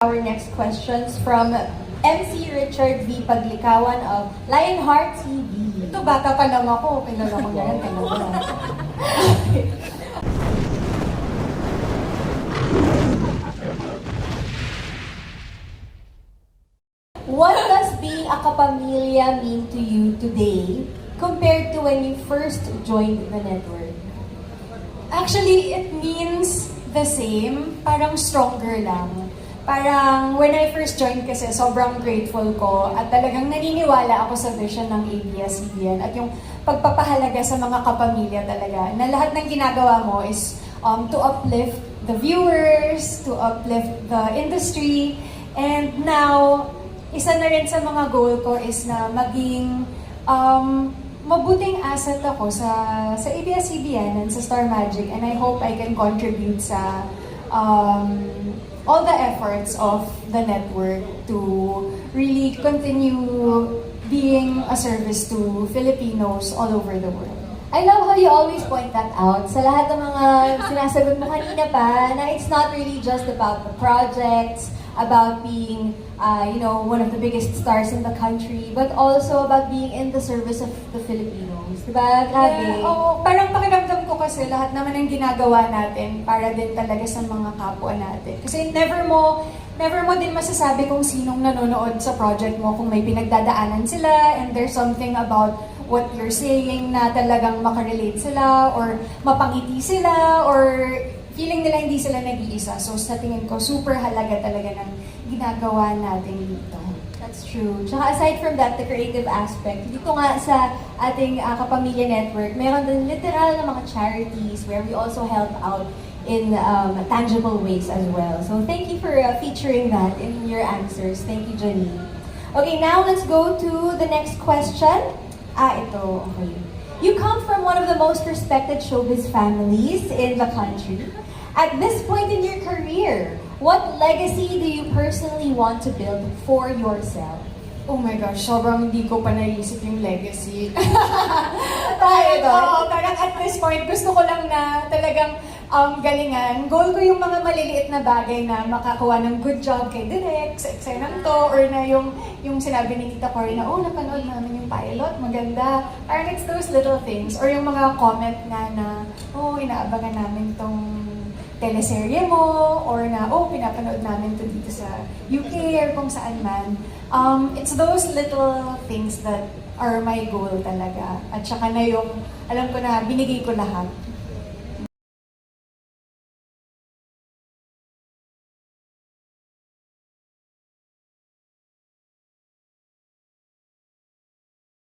Our next questions from MC Richard V. Paglikawan of Lionheart TV. Ito, bata pa lang ako. Kilala ko na yan. What does being a kapamilya mean to you today compared to when you first joined the network? Actually, it means the same, parang stronger lang. Parang when I first joined kasi, sobrang grateful ko at talagang naniniwala ako sa vision ng ABS-CBN at yung pagpapahalaga sa mga kapamilya talaga, na lahat ng ginagawa mo is to uplift the viewers, to uplift the industry, and now, isa na rin sa mga goal ko is na maging mabuting asset ako sa ABS-CBN and sa Star Magic, and I hope I can contribute sa all the efforts of the network to really continue being a service to Filipinos all over the world. I love how you always point that out sa lahat ng mga sinasagot mo kanina pa, na it's not really just about the projects, about being, one of the biggest stars in the country, but also about being in the service of the Filipinos. Diba? Grabe. Oo, parang pakiramdam ko kasi lahat naman ng ginagawa natin para din talaga sa mga kapwa natin. Kasi never mo din masasabi kung sinong nanonood sa project mo, kung may pinagdadaanan sila and there's something about what you're saying na talagang makarelate sila or mapangiti sila or feeling nila hindi sila nag-iisa. So sa tingin ko, super halaga talaga ng ginagawa natin dito. That's true. Tsaka aside from that, the creative aspect, dito nga sa ating Kapamilya Network, meron din literal na mga charities where we also help out in tangible ways as well. So thank you for featuring that in your answers. Thank you, Janine. Okay, now let's go to the next question. Ito. Okay. You come from one of the most respected showbiz families in the country. At this point in your career, what legacy do you personally want to build for yourself? Oh my gosh, sobrang hindi ko pa naisip yung legacy. Tayo Parang at this point, gusto ko lang na talagang galingan. Goal ko yung mga maliliit na bagay na makakuha ng good job kay Direk, sa eksena to, or na yung sinabi ni Tita Cory na, napanood namin yung pilot, maganda. Parang it's those little things. Or yung mga comment na inaabangan namin tong teleserye mo, or na, pinapanood namin to dito sa UK or kung saan man. It's those little things that are my goal talaga. At saka na yung, alam ko na, binigay ko lahat.